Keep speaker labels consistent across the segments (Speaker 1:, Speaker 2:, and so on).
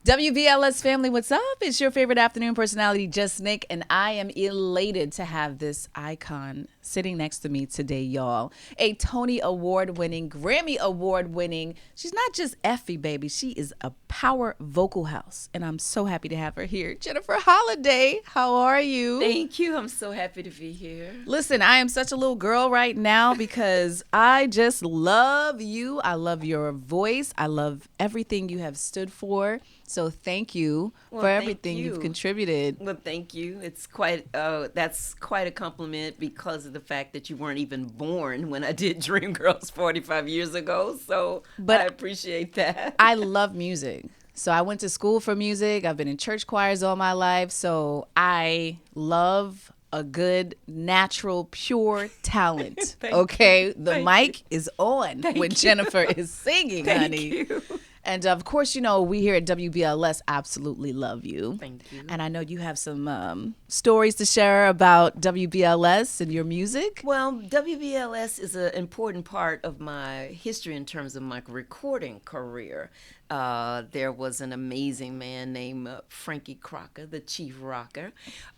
Speaker 1: WBLS family, what's up? It's your favorite afternoon personality, Just Nik, and I am elated to have this icon sitting next to me today, y'all. A Tony Award-winning, Grammy Award-winning. She's not just Effie, baby. She is a power vocal house, and I'm so happy to have her here. Jennifer Holliday, how are you?
Speaker 2: Thank you. I'm so happy to be here.
Speaker 1: Listen, I am such a little girl right now because I just love you. I love your voice. I love everything you have stood for. So thank you for everything you've contributed.
Speaker 2: Well, thank you. It's that's quite a compliment because of the fact that you weren't even born when I did Dreamgirls 45 years ago. So I appreciate that.
Speaker 1: I love music. So I went to school for music. I've been in church choirs all my life. So I love a good, natural, pure talent. Okay? The mic is on when Jennifer is singing, honey.
Speaker 2: Thank you.
Speaker 1: And of course, you know, we here at WBLS absolutely love you.
Speaker 2: Thank you.
Speaker 1: And I know you have some stories to share about WBLS and your music.
Speaker 2: Well, WBLS is an important part of my history in terms of my recording career. There was an amazing man named Frankie Crocker, the chief rocker,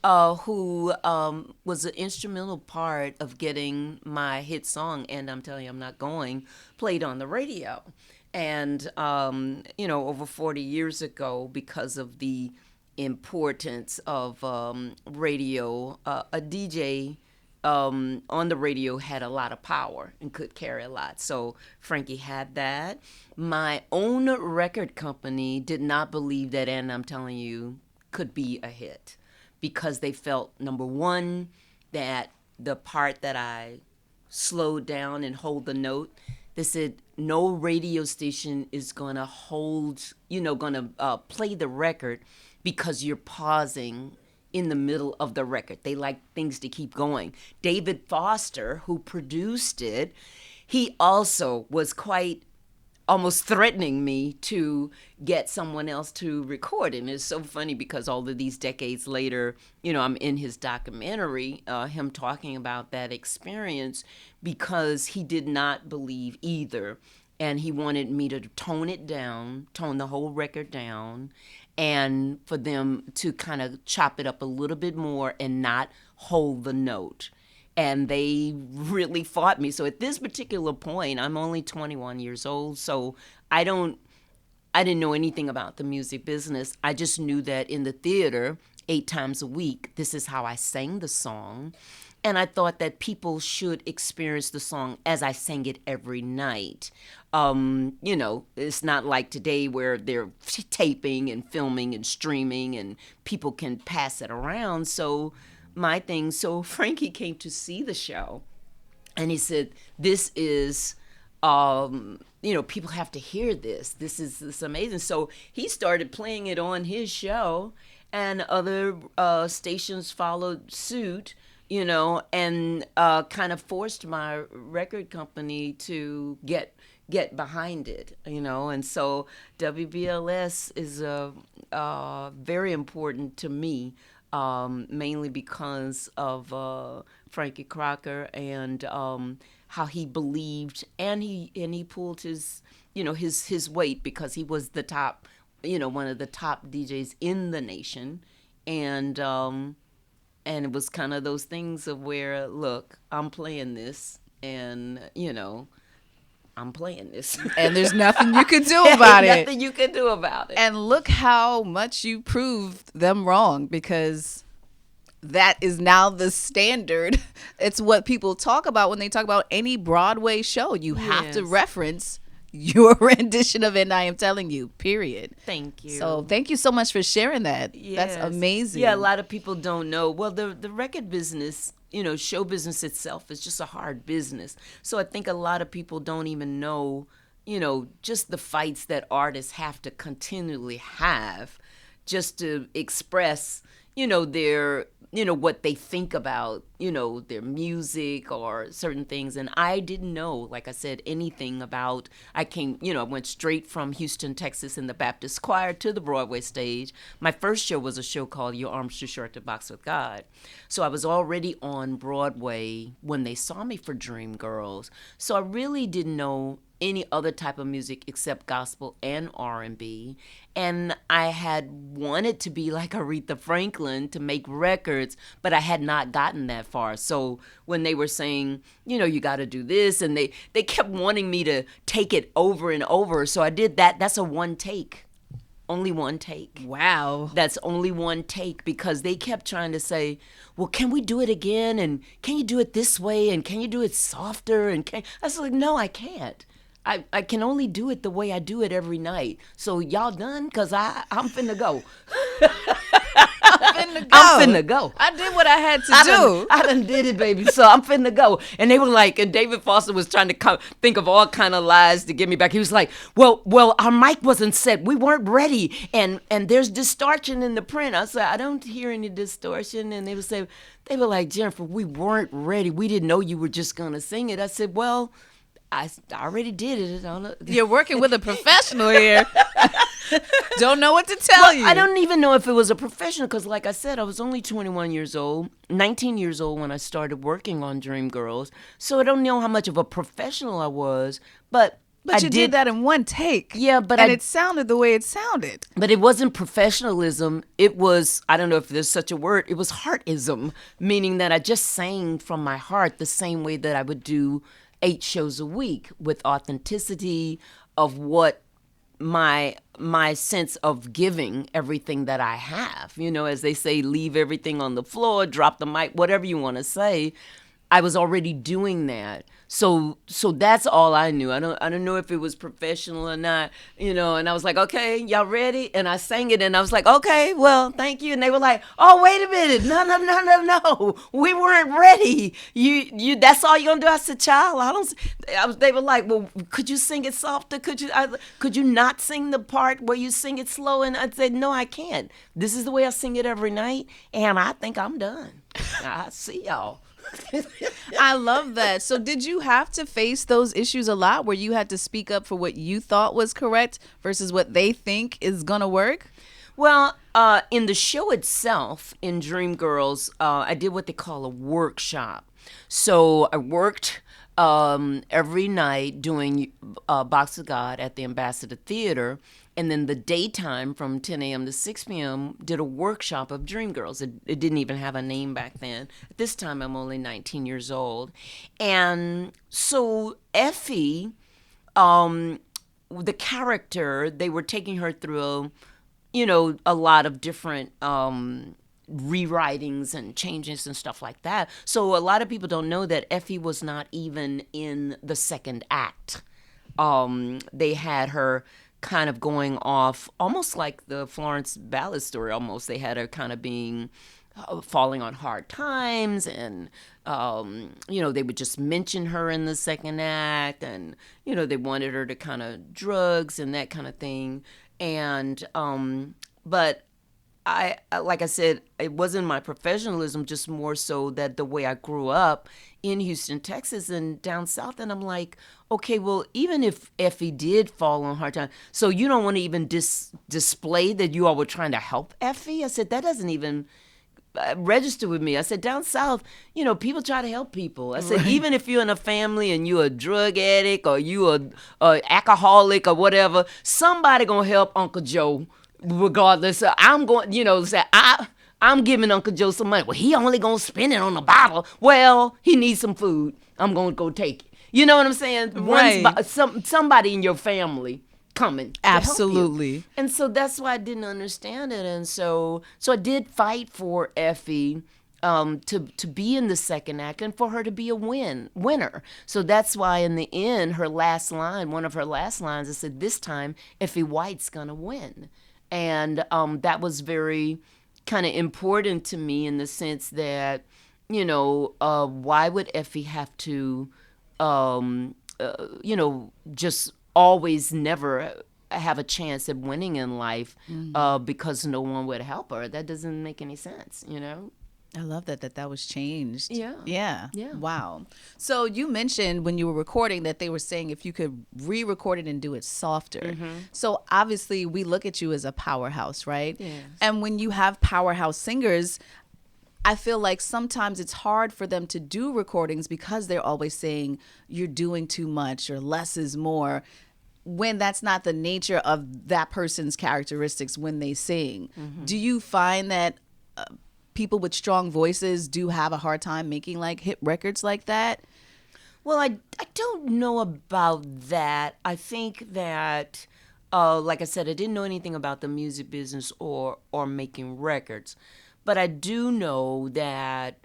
Speaker 2: who was an instrumental part of getting my hit song, And I'm Telling You I'm Not Going, played on the radio. And, over 40 years ago, because of the importance of radio, a DJ on the radio had a lot of power and could carry a lot. So Frankie had that. My own record company did not believe that And I'm Telling You could be a hit because they felt, number one, that the part that I slowed down and hold the note, they said no radio station is going to play the record because you're pausing in the middle of the record. They like things to keep going. David Foster, who produced it, he also was quite almost threatening me to get someone else to record it. And it's so funny because all of these decades later, I'm in his documentary, him talking about that experience because he did not believe either. And he wanted me to tone the whole record down, and for them to kind of chop it up a little bit more and not hold the note. And they really fought me. So at this particular point, I'm only 21 years old, so I didn't know anything about the music business. I just knew that in the theater, 8 times a week, this is how I sang the song. And I thought that people should experience the song as I sang it every night. It's not like today where they're taping and filming and streaming and people can pass it around. So Frankie came to see the show and he said, this is, people have to hear this. This is amazing. So he started playing it on his show and other stations followed suit, and kind of forced my record company to get behind it, and so WBLS is very important to me, mainly because of Frankie Crocker and how he believed, and he pulled his his weight because he was the top, one of the top DJs in the nation, and it was kind of those things of where, look, I'm playing this, and I'm playing this.
Speaker 1: And there's nothing you can do about it.
Speaker 2: Nothing you can do about it.
Speaker 1: And look how much you proved them wrong, because that is now the standard. It's what people talk about when they talk about any Broadway show. You have to reference your rendition of And I Am Telling You, period.
Speaker 2: Thank you.
Speaker 1: So thank you so much for sharing that.
Speaker 2: Yes.
Speaker 1: That's amazing.
Speaker 2: Yeah, a lot of people don't know. Well, the record business, show business itself is just a hard business. So I think a lot of people don't even know, just the fights that artists have to continually have just to express, their, what they think about, their music or certain things. And I didn't know, like I said, anything about, I went straight from Houston, Texas in the Baptist choir to the Broadway stage. My first show was a show called Your Arms Too Short to Box with God. So I was already on Broadway when they saw me for Dreamgirls. So I really didn't know any other type of music except gospel and R&B. And I had wanted to be like Aretha Franklin to make records, but I had not gotten that far. So when they were saying, you got to do this, and they kept wanting me to take it over and over. So I did that. That's a one take. Only one take.
Speaker 1: Wow.
Speaker 2: That's only one take, because they kept trying to say, well, can we do it again? And can you do it this way? And can you do it softer? And I was like, no, I can't. I can only do it the way I do it every night. So y'all done? Because I'm finna go. I'm finna go.
Speaker 1: I did what I had to do.
Speaker 2: I done did it, baby. So I'm finna go. And they were like, and David Foster was trying to think of all kind of lies to get me back. He was like, well, our mic wasn't set. We weren't ready. And there's distortion in the print. I said, I don't hear any distortion. And they were like, Jennifer, we weren't ready. We didn't know you were just going to sing it. I said, well, I already did it.
Speaker 1: You're working with a professional here. Don't know what to tell you.
Speaker 2: I don't even know if it was a professional, because like I said, I was only 21 years old, 19 years old when I started working on Dreamgirls. So I don't know how much of a professional I was, but
Speaker 1: you did that in one take.
Speaker 2: Yeah, but
Speaker 1: it sounded the way it sounded.
Speaker 2: But it wasn't professionalism. It was, I don't know if there's such a word, it was heartism, meaning that I just sang from my heart the same way that I would do 8 shows a week, with authenticity of what my sense of giving everything that I have. As they say, leave everything on the floor, drop the mic, whatever you want to say. I was already doing that. So that's all I knew. I don't know if it was professional or not, and I was like, okay, y'all ready? And I sang it, and I was like, okay, well, thank you. And they were like, oh, wait a minute. No. We weren't ready. You that's all you're going to do? I said, child, they were like, well, could you sing it softer? Could you not sing the part where you sing it slow? And I said, no, I can't. This is the way I sing it every night, and I think I'm done. I see y'all.
Speaker 1: I love that. So did you have to face those issues a lot, where you had to speak up for what you thought was correct versus what they think is going to work?
Speaker 2: Well, in the show itself, in Dreamgirls, I did what they call a workshop. So I worked every night doing Box of God at the Ambassador Theater. And then the daytime from 10 a.m. to 6 p.m. did a workshop of Dreamgirls. It didn't even have a name back then. At this time, I'm only 19 years old. And so Effie, the character, they were taking her through, a lot of different rewritings and changes and stuff like that. So a lot of people don't know that Effie was not even in the second act. They had her kind of going off almost like the Florence Ballad story. Almost, they had her kind of being falling on hard times, and they would just mention her in the second act, and they wanted her to kind of drugs and that kind of thing. And but I like I said, it wasn't my professionalism, just more so that the way I grew up in Houston, Texas, and down south. And I'm like, okay, well, even if Effie did fall on hard time, so you don't want to even display that you all were trying to help Effie? I said, that doesn't even register with me. I said, down south, people try to help people. I said, right. Even if you're in a family and you're a drug addict or you a alcoholic or whatever, somebody gonna help Uncle Joe regardless. I'm going, say, I'm giving Uncle Joe some money. Well, he only gonna spend it on a bottle. Well, he needs some food. I'm gonna go take it. You know what I'm saying?
Speaker 1: Right.
Speaker 2: Somebody in your family coming.
Speaker 1: Absolutely.
Speaker 2: And so that's why I didn't understand it. And so I did fight for Effie to be in the second act and for her to be a winner. So that's why in the end, one of her last lines, I said, this time Effie White's gonna win. And that was very kind of important to me in the sense that, why would Effie have to, just always never have a chance at winning in life because no one would help her? That doesn't make any sense,
Speaker 1: I love that was changed.
Speaker 2: Yeah.
Speaker 1: Wow. So you mentioned when you were recording that they were saying if you could re-record it and do it softer. Mm-hmm. So obviously we look at you as a powerhouse, right?
Speaker 2: Yes.
Speaker 1: And when you have powerhouse singers, I feel like sometimes it's hard for them to do recordings because they're always saying you're doing too much or less is more, when that's not the nature of that person's characteristics when they sing. Do you find that people with strong voices do have a hard time making like hit records like that?
Speaker 2: Well, I don't know about that. I think that, like I said, I didn't know anything about the music business or making records. But I do know that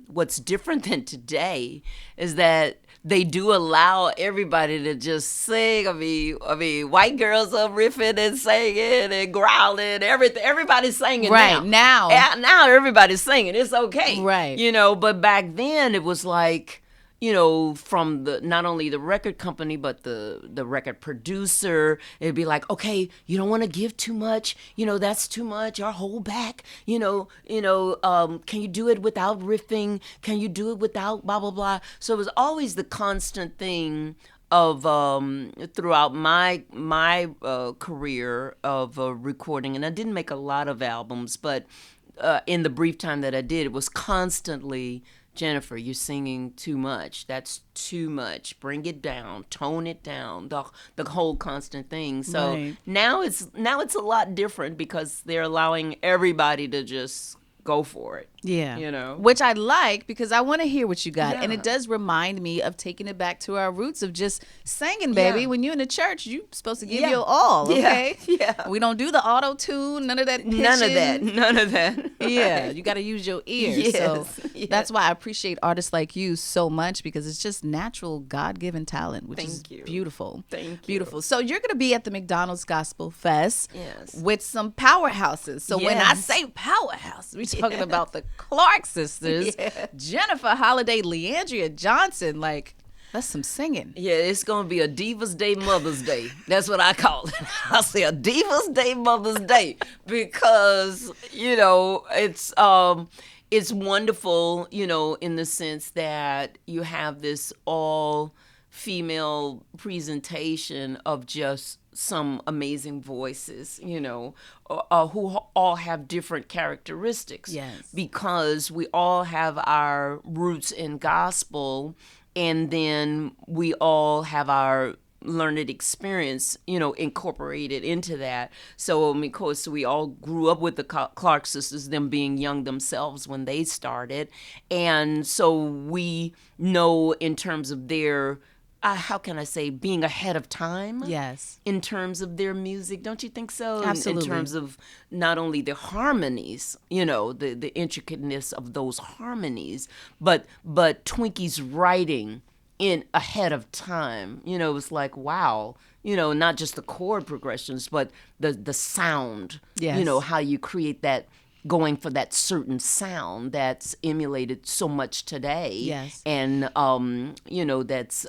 Speaker 2: what's different than today is that they do allow everybody to just sing. I mean, white girls are riffing and singing and growling, everything. Everybody's singing
Speaker 1: Right, now.
Speaker 2: Now everybody's singing. It's okay.
Speaker 1: Right.
Speaker 2: But back then it was like, from the not only the record company but the record producer, it'd be like, okay, you don't want to give too much, that's too much, or hold back, can you do it without riffing? Can you do it without blah blah blah? So it was always the constant thing of throughout my career of recording, and I didn't make a lot of albums, but in the brief time that I did, it was constantly, Jennifer, you're singing too much. That's too much. Bring it down. Tone it down. The whole constant thing. So
Speaker 1: Right.
Speaker 2: now it's a lot different because they're allowing everybody to just go for it.
Speaker 1: Yeah. Which I like because I want to hear what you got. And
Speaker 2: Yeah.
Speaker 1: it does remind me of taking it back to our roots of just singing, baby.
Speaker 2: Yeah.
Speaker 1: When you're in the church, you're supposed to give
Speaker 2: Yeah.
Speaker 1: your all,
Speaker 2: Yeah.
Speaker 1: okay?
Speaker 2: Yeah.
Speaker 1: We don't do the auto-tune, none of that pitching.
Speaker 2: None of that.
Speaker 1: Yeah, you got to use your ears. So
Speaker 2: Yes.
Speaker 1: that's why I appreciate artists like you so much, because it's just natural, God-given talent, which is
Speaker 2: Thank you.
Speaker 1: beautiful.
Speaker 2: Thank you.
Speaker 1: Beautiful. So you're going to be at the McDonald's Gospel Fest
Speaker 2: Yes.
Speaker 1: with some powerhouses. So when I
Speaker 2: Yes.
Speaker 1: say powerhouse, we're talking about the Clark sisters,
Speaker 2: Yeah.
Speaker 1: Jennifer Holliday, LeAndria Johnson. Like, that's some singing.
Speaker 2: Yeah, it's gonna be a Divas Day, Mother's Day. That's what I call it. I say a Divas Day, Mother's Day, because it's wonderful, in the sense that you have this all female presentation of just some amazing voices, who all have different characteristics.
Speaker 1: Yes.
Speaker 2: Because we all have our roots in gospel, and then we all have our learned experience, incorporated into that. So, of course, we all grew up with the Clark sisters, them being young themselves when they started. And so we know in terms of their, how can I say, being ahead of time?
Speaker 1: Yes.
Speaker 2: In terms of their music, don't you think so?
Speaker 1: Absolutely.
Speaker 2: In terms of not only the harmonies, the intricateness of those harmonies, but Twinkie's writing in ahead of time. It was like, wow, not just the chord progressions, but the sound.
Speaker 1: Yes.
Speaker 2: How you create that, going for that certain sound that's emulated so much today.
Speaker 1: Yes.
Speaker 2: And that's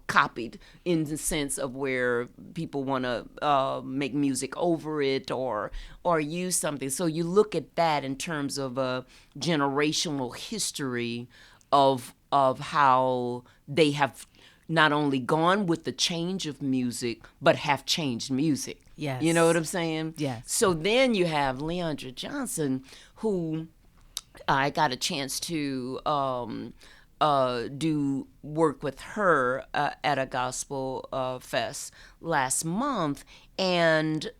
Speaker 2: copied in the sense of where people want to make music over it or use something. So you look at that in terms of a generational history of how they have not only gone with the change of music, but have changed music.
Speaker 1: Yes.
Speaker 2: You know what I'm saying?
Speaker 1: Yes.
Speaker 2: So then you have LeAndria Johnson, who I got a chance to do work with her at a gospel fest last month. And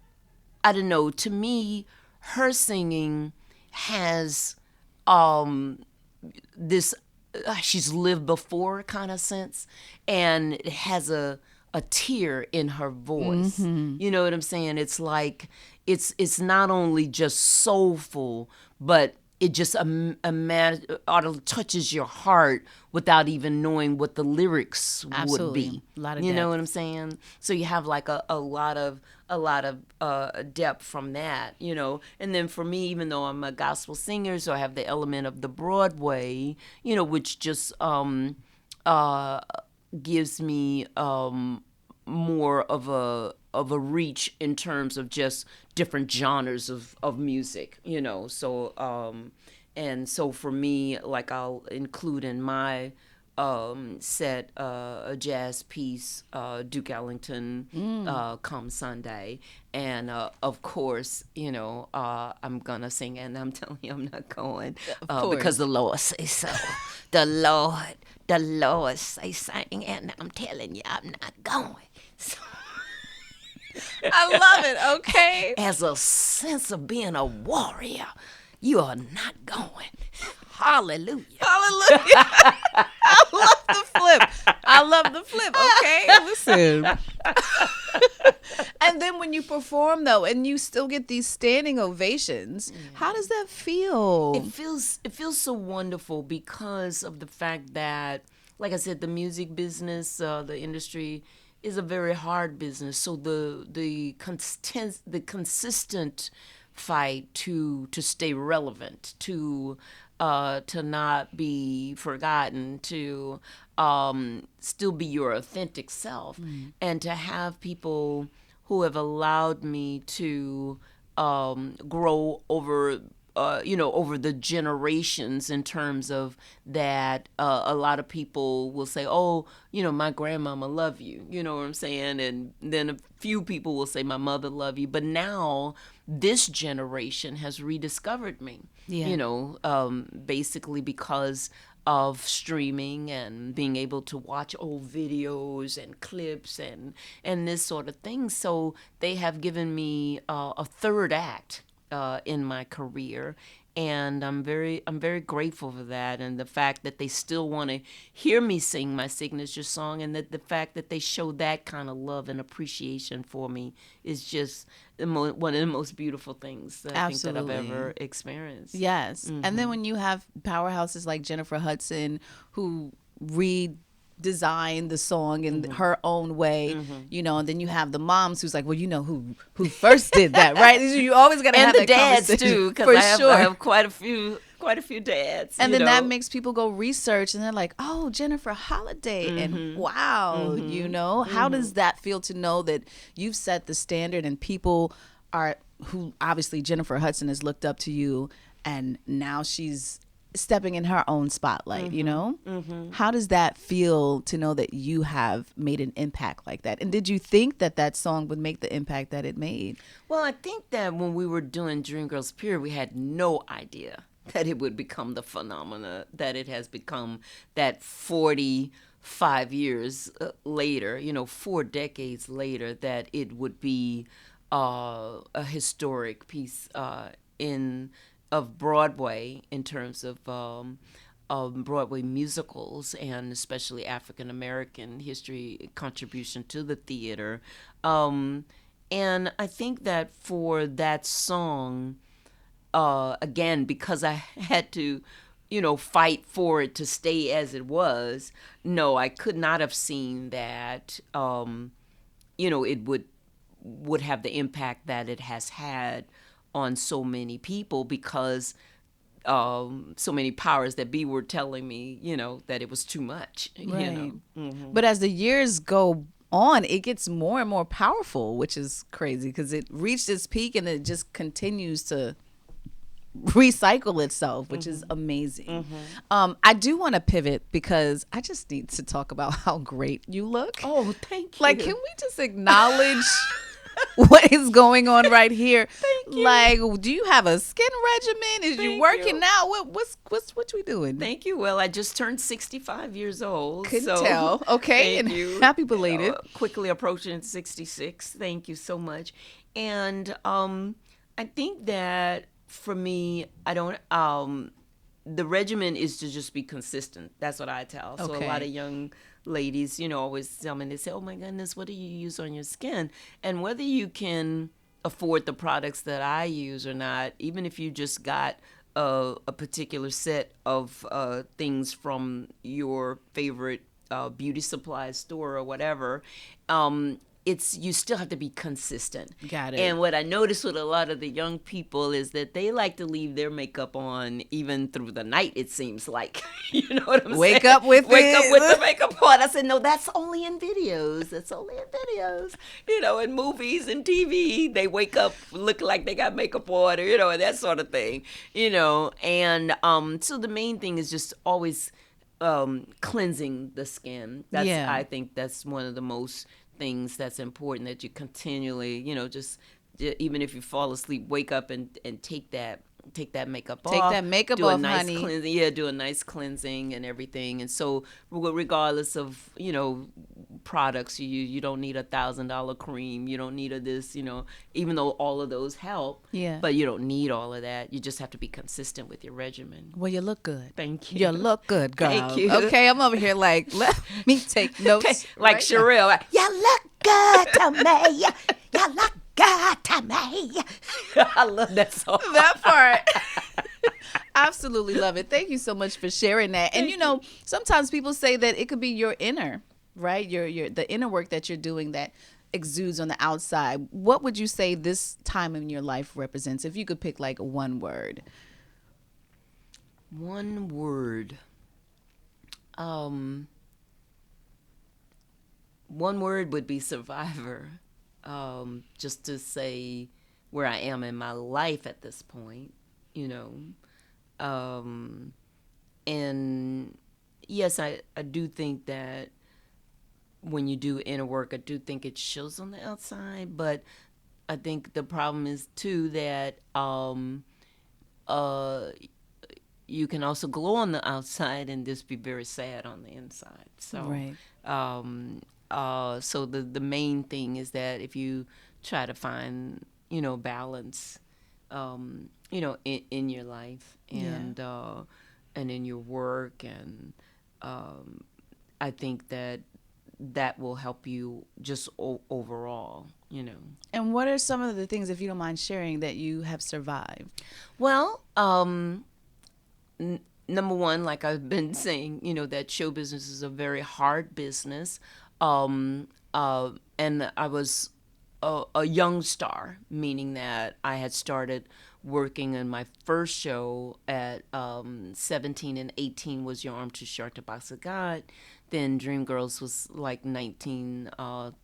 Speaker 2: I don't know, to me, her singing has this she's lived before kind of sense, and it has a tear in her voice.
Speaker 1: Mm-hmm.
Speaker 2: You know what I'm saying? It's like it's not only just soulful, but it just touches your heart without even knowing what the lyrics
Speaker 1: Absolutely.
Speaker 2: would be.
Speaker 1: A lot of
Speaker 2: you know
Speaker 1: depth.
Speaker 2: what I'm saying? So you have like a lot of depth from that, And then for me, even though I'm a gospel singer, so I have the element of the Broadway, which just gives me more of a reach in terms of just different genres of music, So and so for me, like I'll include in my set a jazz piece, Duke Ellington, Come Sunday. And of course, I'm going to sing, and I'm telling you, I'm not going because the Lord says so. the Lord say sing, and I'm telling you, I'm not going. So,
Speaker 1: I love it, okay?
Speaker 2: as a sense of being a warrior, you are not going. Hallelujah.
Speaker 1: Hallelujah. I love the flip, okay? Listen. And then when you perform, though, and you still get these standing ovations, how does that feel?
Speaker 2: It feels so wonderful because of the fact that, like I said, the music business, the industry is a very hard business. So the consistent fight to stay relevant, to not be forgotten, to still be your authentic self, and to have people who have allowed me to grow over over the generations, in terms of that. A lot of people will say, oh, my grandmama love you, you know what I'm saying? And then a few people will say, my mother love you. But now this generation has rediscovered me, basically because of streaming and being able to watch old videos and clips and this sort of thing. So they have given me a third act in my career, and I'm very grateful for that, and the fact that they still want to hear me sing my signature song, and that the fact that they show that kind of love and appreciation for me is just one of the most beautiful things that I think that I've ever experienced.
Speaker 1: Yes. And then when you have powerhouses like Jennifer Hudson, who design the song in her own way, and then you have the moms who's like, well, who first did that, right? You always got to have that
Speaker 2: dads
Speaker 1: conversation
Speaker 2: too, because I have quite a few dads.
Speaker 1: And then that makes people go research, and they're like, oh, Jennifer Holliday, and wow, how does that feel to know that you've set the standard, and people who obviously Jennifer Hudson has looked up to you, and now she's stepping in her own spotlight, How does that feel to know that you have made an impact like that? And did you think that song would make the impact that it made?
Speaker 2: Well, I think that when we were doing Dreamgirls period, we had no idea that it would become the phenomena that it has become, that 45 years later, 4 decades later, that it would be a historic piece of Broadway, in terms of Broadway musicals, and especially African American history contribution to the theater. And I think that for that song, again, because I had to, fight for it to stay as it was, no, I could not have seen that, it would have the impact that it has had on so many people, because so many powers that be were telling me, that it was too much.
Speaker 1: Right. But as the years go on, it gets more and more powerful, which is crazy, because it reached its peak and it just continues to recycle itself, which is amazing. I do want to pivot, because I just need to talk about how great you look.
Speaker 2: Oh, thank you.
Speaker 1: Like, can we just acknowledge what is going on right here?
Speaker 2: Thank you.
Speaker 1: Like, do you have a skin regimen? Is you working out? What we doing?
Speaker 2: Thank you. Well, I just turned 65 years old.
Speaker 1: Couldn't tell. Okay,
Speaker 2: thank
Speaker 1: and
Speaker 2: you.
Speaker 1: Happy belated.
Speaker 2: Quickly approaching 66. Thank you so much. And I think that for me, I don't. The regimen is to just be consistent. That's what I tell. So a lot of young ladies, always tell me, they say, oh my goodness, what do you use on your skin? And whether you can afford the products that I use or not, even if you just got a particular set of things from your favorite beauty supply store or whatever, you still have to be consistent.
Speaker 1: Got it.
Speaker 2: And what I noticed with a lot of the young people is that they like to leave their makeup on even through the night, it seems like. You know what I'm saying?
Speaker 1: Wake up with
Speaker 2: the makeup on. I said, no, that's only in videos. That's only in videos. In movies and TV, they wake up looking like they got makeup on, and that sort of thing. And so the main thing is just always cleansing the skin. I think that's one of the most things that's important, that you continually, just even if you fall asleep, wake up and take that makeup off.
Speaker 1: Take that makeup
Speaker 2: do
Speaker 1: off,
Speaker 2: a nice
Speaker 1: honey.
Speaker 2: cleansing. Yeah, do a nice cleansing and everything. And so, regardless of products, you don't need $1,000 cream. You don't need this. Even though all of those help.
Speaker 1: Yeah.
Speaker 2: But you don't need all of that. You just have to be consistent with your regimen.
Speaker 1: Well, you look good.
Speaker 2: Thank you.
Speaker 1: You look good, girl.
Speaker 2: Thank you.
Speaker 1: Okay, I'm over here like, let me take notes.
Speaker 2: Okay, like Sherelle. Like, you look good to me. You look good to me. I love that song.
Speaker 1: That part. Absolutely love it. Thank you so much for sharing that. And sometimes people say that it could be your inner, right? Your the inner work that you're doing that exudes on the outside. What would you say this time in your life represents? If you could pick like one word.
Speaker 2: One word. One word would be survivor. Just to say where I am in my life at this point, and yes, I do think that when you do inner work, I do think it shows on the outside, but I think the problem is too that you can also glow on the outside and just be very sad on the inside. So
Speaker 1: right.
Speaker 2: So the main thing is that if you try to find balance in your life and in your work, and I think that will help you just overall.
Speaker 1: And what are some of the things, if you don't mind sharing, that you have survived?
Speaker 2: Well, number one, like I've been saying, that show business is a very hard business. And I was a young star, meaning that I had started working in my first show at 17 and 18 was Your Arm Too Short to Box a God. Then Dreamgirls was like 19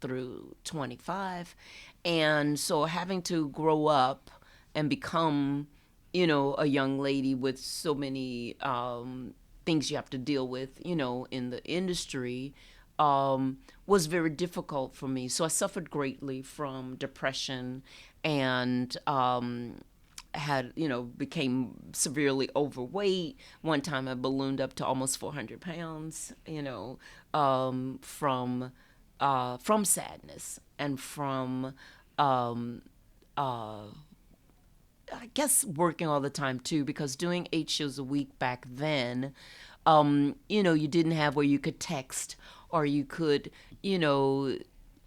Speaker 2: through 25. And so having to grow up and become, a young lady with so many things you have to deal with, in the industry, was very difficult for me. So I suffered greatly from depression and became severely overweight. One time I ballooned up to almost 400 pounds, from sadness and from, I guess, working all the time too, because doing 8 shows a week back then, you didn't have where you could text or you could,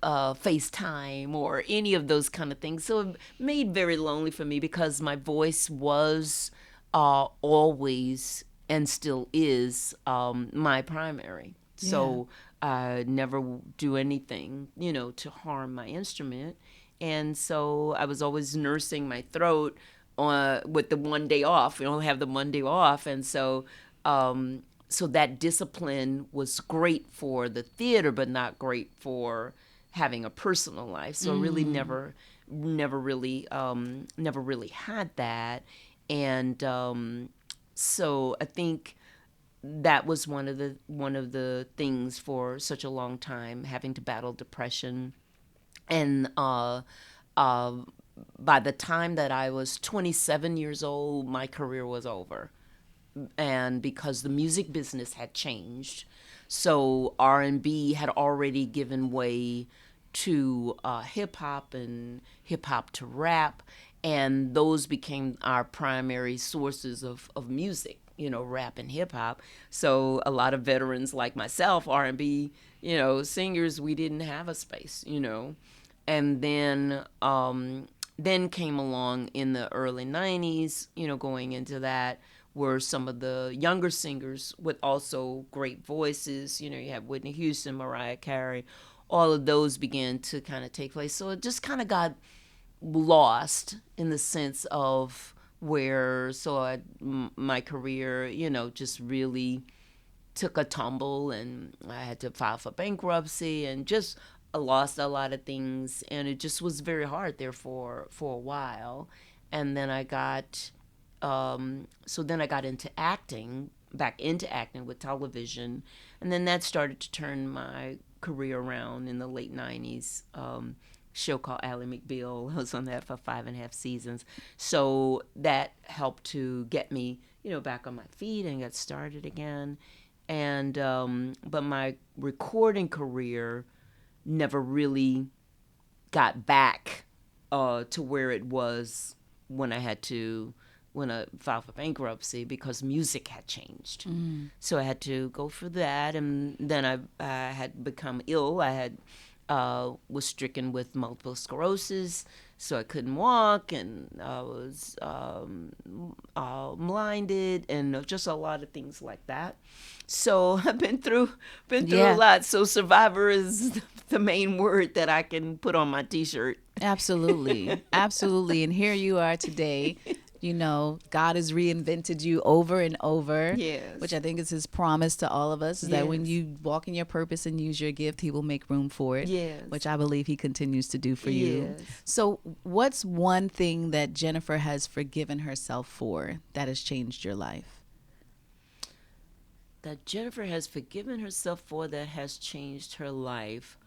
Speaker 2: FaceTime or any of those kind of things. So it made very lonely for me because my voice was always and still is my primary. Yeah. So I never do anything, to harm my instrument. And so I was always nursing my throat with the one day off. We only have the one day off. And so so that discipline was great for the theater, but not great for having a personal life. So I really never really had that. And so I think that was one of the things for such a long time, having to battle depression. And by the time that I was 27 years old, my career was over. And because the music business had changed, so R&B had already given way to hip hop and hip hop to rap, and those became our primary sources of music, rap and hip hop. So a lot of veterans like myself, R&B, singers, we didn't have a space, and then came along in the early 90s, going into that, were some of the younger singers with also great voices. You have Whitney Houston, Mariah Carey, all of those began to kind of take place. So it just kind of got lost in the sense of my career, just really took a tumble, and I had to file for bankruptcy and just lost a lot of things. And it just was very hard there for a while. And then I got into acting back into acting with television, and then that started to turn my career around in the late '90s. Show called Ally McBeal. I was on that for 5.5 seasons, so that helped to get me, back on my feet and get started again. And but my recording career never really got back to where it was when I filed for bankruptcy, because music had changed. So I had to go through that, and then I had become ill. I had was stricken with multiple sclerosis, so I couldn't walk, and I was blinded, and just a lot of things like that. So I've been through a lot. So survivor is the main word that I can put on my T-shirt.
Speaker 1: Absolutely. Absolutely. And here you are today. God has reinvented you over and over.
Speaker 2: Yes.
Speaker 1: Which I think is his promise to all of us, is that when you walk in your purpose and use your gift, he will make room for it.
Speaker 2: Yes.
Speaker 1: Which I believe he continues to do for you.
Speaker 2: Yes.
Speaker 1: So what's one thing that Jennifer has forgiven herself for that has changed your life?
Speaker 2: That Jennifer has forgiven herself for that has changed her life.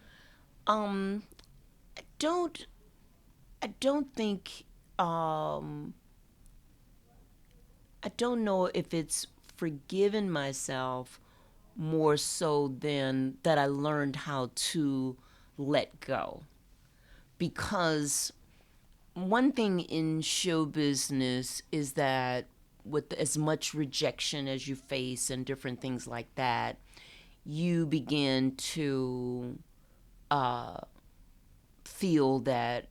Speaker 2: I don't think, I don't know if it's forgiven myself more so than that I learned how to let go. Because one thing in show business is that with as much rejection as you face and different things like that, you begin to feel that,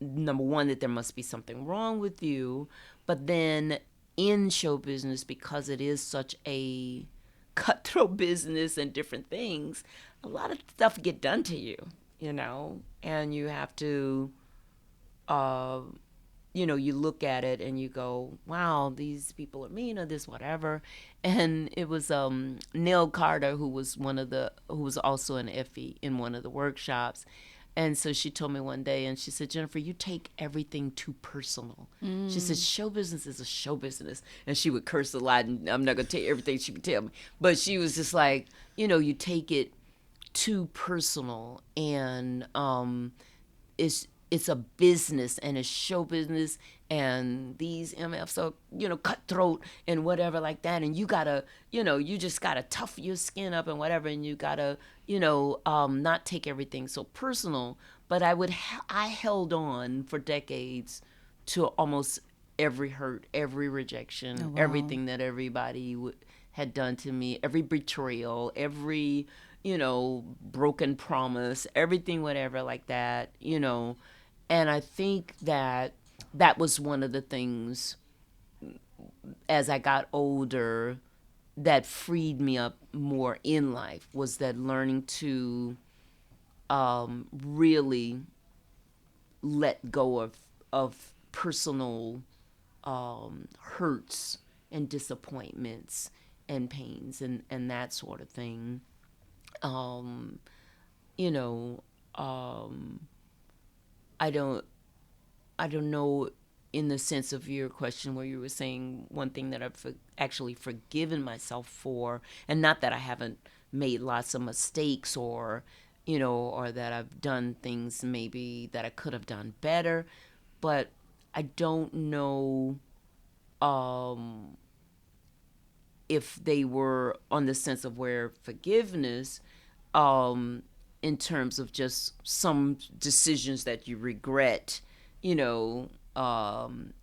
Speaker 2: number one, that there must be something wrong with you. But then in show business, because it is such a cutthroat business and different things, a lot of stuff get done to you, and you have to, you look at it and you go, wow, these people are mean or this, whatever. And it was Neil Carter, who was also an Effie in one of the workshops. And so she told me one day, and she said, Jennifer, you take everything too personal. She said, show business is a show business. And she would curse a lot, and I'm not going to tell you everything she would tell me. But she was just like, you take it too personal, and it's a business, and it's show business, and these MFs are, cutthroat and whatever like that. And you gotta, you just gotta tough your skin up and whatever. And you gotta, not take everything so personal. But I held on for decades to almost every hurt, every rejection, everything that everybody had done to me, every betrayal, every, broken promise, everything, whatever like that, And I think that was one of the things, as I got older, that freed me up more in life, was that learning to really let go of personal hurts and disappointments and pains and that sort of thing. I don't know, in the sense of your question where you were saying one thing that I've actually forgiven myself for, and not that I haven't made lots of mistakes or that I've done things maybe that I could have done better, but I don't know if they were on the sense of where forgiveness, in terms of just some decisions that you regret,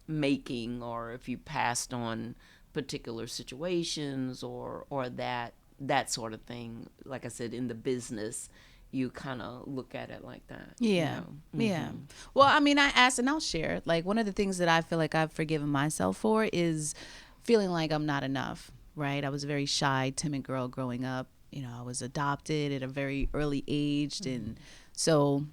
Speaker 2: making, or if you passed on particular situations or that sort of thing. Like I said, in the business, you kind of look at it like that.
Speaker 1: Yeah. Yeah. Well, I mean, I asked, and I'll share, like, one of the things that I feel like I've forgiven myself for is feeling like I'm not enough, right? I was a very shy, timid girl growing up. I was adopted at a very early age. And so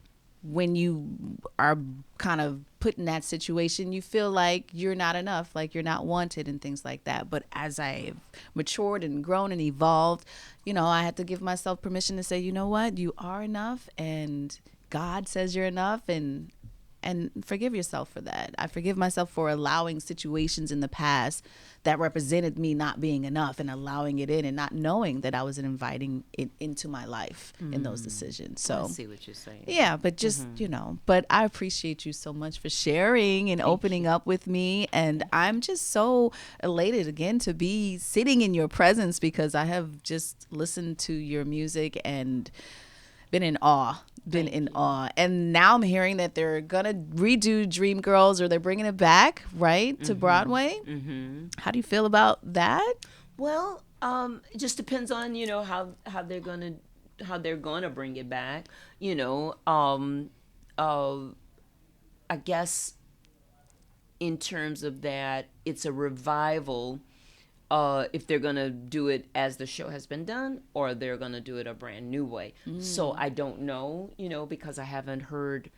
Speaker 1: when you are kind of put in that situation, you feel like you're not enough, like you're not wanted and things like that. But as I've matured and grown and evolved, I had to give myself permission to say, you know what, you are enough, and God says you're enough, and and forgive yourself for that. I forgive myself for allowing situations in the past that represented me not being enough and allowing it in and not knowing that I was inviting it into my life in those decisions. So
Speaker 2: I see what you're saying.
Speaker 1: yeah, but just, but I appreciate you so much for sharing and opening up with me. And I'm just so elated again to be sitting in your presence, because I have just listened to your music and been in awe. And now I'm hearing that they're gonna redo Dreamgirls, or they're bringing it back, right, to Broadway. How do you feel about that?
Speaker 2: Well, it just depends on how they're gonna bring it back. I guess in terms of that, it's a revival. If they're going to do it as the show has been done, or they're going to do it a brand new way. So I don't know, because I haven't heard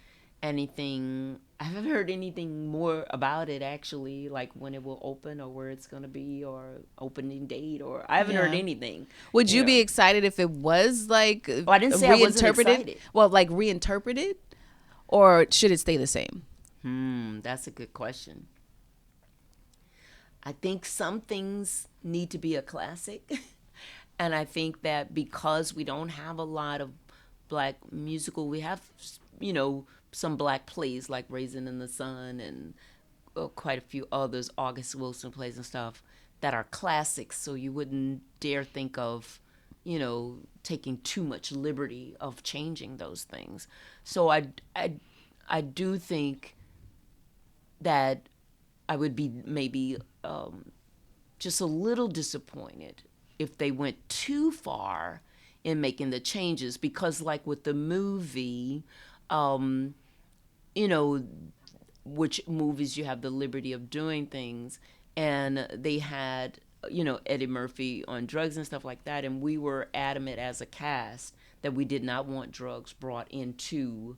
Speaker 2: anything. I haven't heard anything more about it, actually, like when it will open or where it's going to be or opening date, or I haven't heard anything.
Speaker 1: Would you be excited if it was like
Speaker 2: I didn't say I wasn't excited.
Speaker 1: Well, like reinterpreted, or should it stay the same?
Speaker 2: That's a good question. I think some things need to be a classic. And I think that because we don't have a lot of black musical, we have, some black plays like Raisin in the Sun and quite a few others, August Wilson plays and stuff, that are classics. So you wouldn't dare think of, taking too much liberty of changing those things. So I do think that I would be maybe just a little disappointed if they went too far in making the changes, because like with the movie, which movies you have the liberty of doing things, and they had, Eddie Murphy on drugs and stuff like that, and we were adamant as a cast that we did not want drugs brought into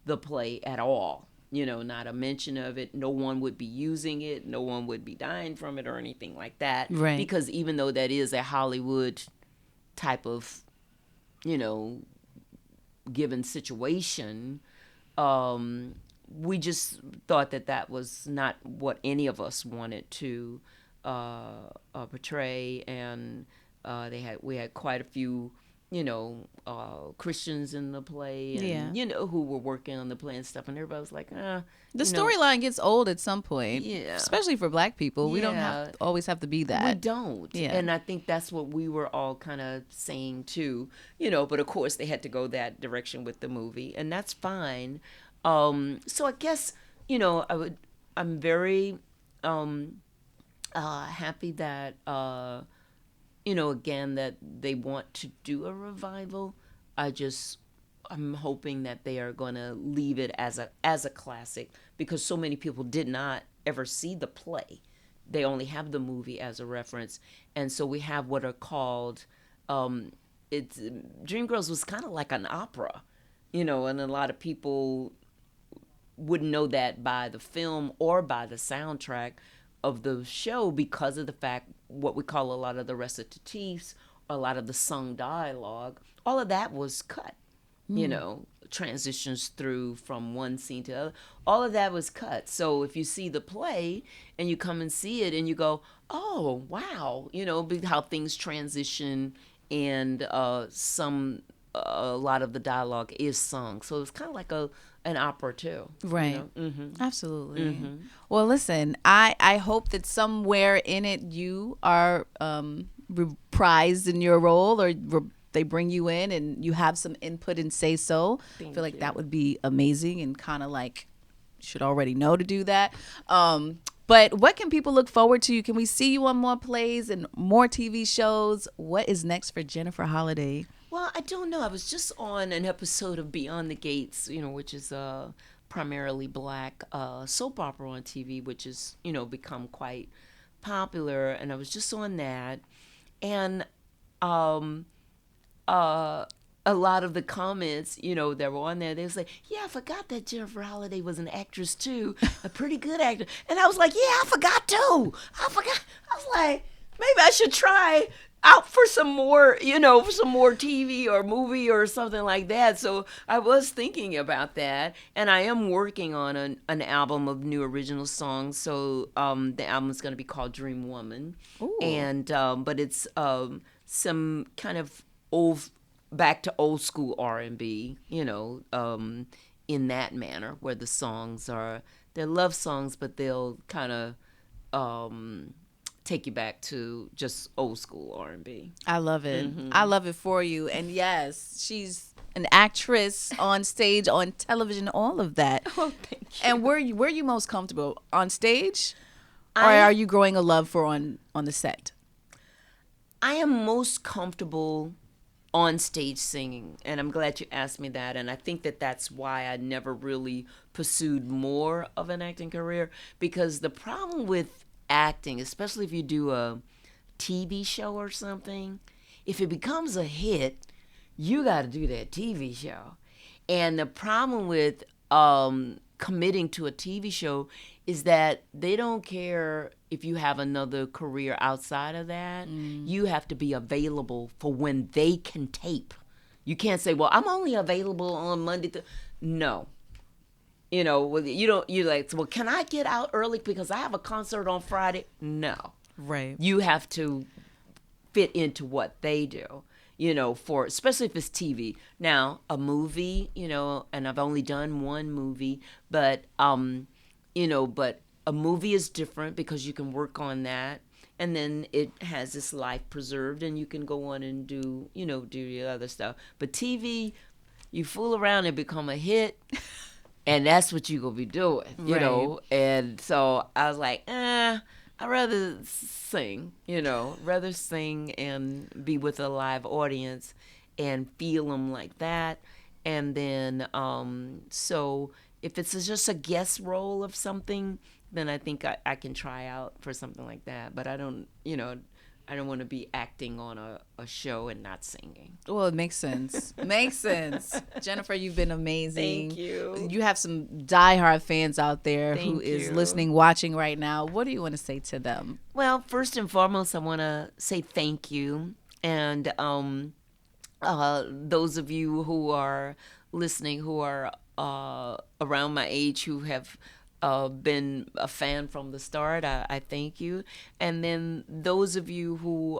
Speaker 2: the play at all. Not a mention of it. No one would be using it. No one would be dying from it or anything like that.
Speaker 1: Right.
Speaker 2: Because even though that is a Hollywood type of, given situation, we just thought that was not what any of us wanted to portray. And we had quite a few Christians in the play, and who were working on the play and stuff, and everybody was like, the
Speaker 1: storyline gets old at some point,
Speaker 2: yeah,
Speaker 1: especially for black people. We don't always have to be that.
Speaker 2: We don't, and I think that's what we were all kind of saying too, but of course they had to go that direction with the movie, and that's fine. So I guess I'm very happy that again, that they want to do a revival. I'm hoping that they are going to leave it as a classic, because so many people did not ever see the play. They only have the movie as a reference. And so we have what are called, Dreamgirls was kind of like an opera, and a lot of people wouldn't know that by the film or by the soundtrack of the show, because of the fact what we call a lot of the recitatives, a lot of the sung dialogue, all of that was cut. Transitions through from one scene to the other, all of that was cut. So if you see the play and you come and see it and you go, oh wow, how things transition, and a lot of the dialogue is sung, so it's kind of like an opera too,
Speaker 1: right? Absolutely. Well, listen, I hope that somewhere in it you are reprised in your role, or they bring you in and you have some input and say so. I feel like that would be amazing, and kind of like should already know to do that. But what can people look forward to? Can we see you on more plays and more TV shows? What is next for Jennifer Holliday?
Speaker 2: Well, I don't know. I was just on an episode of Beyond the Gates, which is a primarily black soap opera on TV, which has, become quite popular. And I was just on that. And a lot of the comments, that were on there, they was like, yeah, I forgot that Jennifer Holliday was an actress too, a pretty good actor. And I was like, yeah, I forgot too. I was like, maybe I should try out for some more, for some more TV or movie or something like that. So I was thinking about that, and I am working on an album of new original songs. So the album is going to be called Dream Woman,
Speaker 1: Ooh.
Speaker 2: and but it's some kind of back to old school R&B, in that manner, where the songs they're love songs, but they'll kind of take you back to just old school R&B.
Speaker 1: I love it. I love it for you. And yes, she's an actress on stage, on television, all of that.
Speaker 2: Oh, thank you.
Speaker 1: And where you most comfortable, on stage, or are you growing a love for on the set?
Speaker 2: I am most comfortable on stage singing, and I'm glad you asked me that. And I think that's why I never really pursued more of an acting career, because the problem with acting, especially if you do a TV show or something, if it becomes a hit, you got to do that TV show. And the problem with committing to a TV show is that they don't care if you have another career outside of that. You have to be available for when they can tape. You can't say, well, I'm only available on Monday. No. You're like, well, can I get out early because I have a concert on Friday? No.
Speaker 1: Right.
Speaker 2: You have to fit into what they do, especially if it's TV. Now, a movie, and I've only done one movie, but but a movie is different because you can work on that, and then it has its life preserved, and you can go on and do your other stuff. But TV, you fool around and become a hit, and that's what you gonna be doing,
Speaker 1: Right.
Speaker 2: And so I was like, I'd rather sing, rather sing and be with a live audience and feel them like that. And then, so if it's just a guest role of something, then I think I can try out for something like that. But I don't want to be acting on a show and not singing.
Speaker 1: Well, it makes sense. Makes sense. Jennifer, you've been amazing.
Speaker 2: Thank you.
Speaker 1: You have some diehard fans out there who
Speaker 2: Thank
Speaker 1: is
Speaker 2: you.
Speaker 1: listening, watching right now. What do you want to say to them?
Speaker 2: Well, first and foremost, I want to say thank you. And those of you who are listening, who are around my age, who have been a fan from the start, I thank you. And then those of you who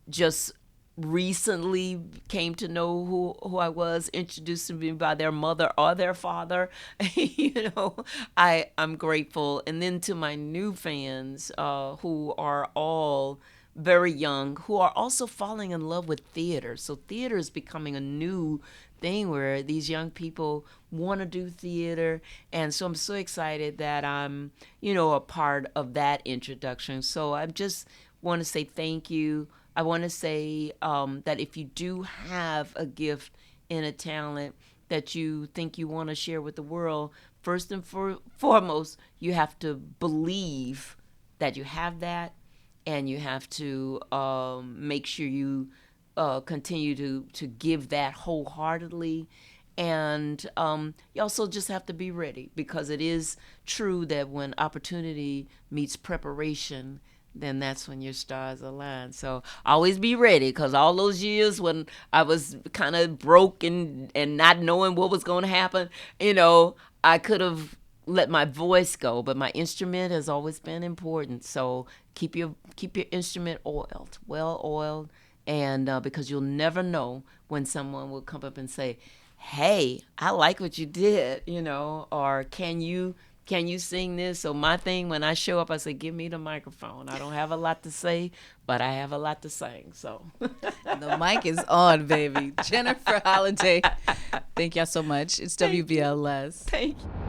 Speaker 2: just recently came to know who I was, introduced to me by their mother or their father, I'm grateful. And then to my new fans who are all very young, who are also falling in love with theater. So theater is becoming a new thing where these young people want to do theater. And so I'm so excited that I'm, a part of that introduction. So I just want to say thank you. I want to say that if you do have a gift and a talent that you think you want to share with the world, first and foremost, you have to believe that you have that, and you have to make sure you continue to give that wholeheartedly. And you also just have to be ready, because it is true that when opportunity meets preparation, then that's when your stars align. So always be ready, because all those years when I was kind of broke and not knowing what was going to happen, I could have let my voice go, but my instrument has always been important. So keep your instrument well oiled, and because you'll never know when someone will come up and say, hey, I like what you did, or can you sing this? So my thing, when I show up, I say, give me the microphone. I don't have a lot to say, but I have a lot to sing. So
Speaker 1: The mic is on, baby. Jennifer Holliday. Thank y'all so much. It's WBLS.
Speaker 2: Thank you.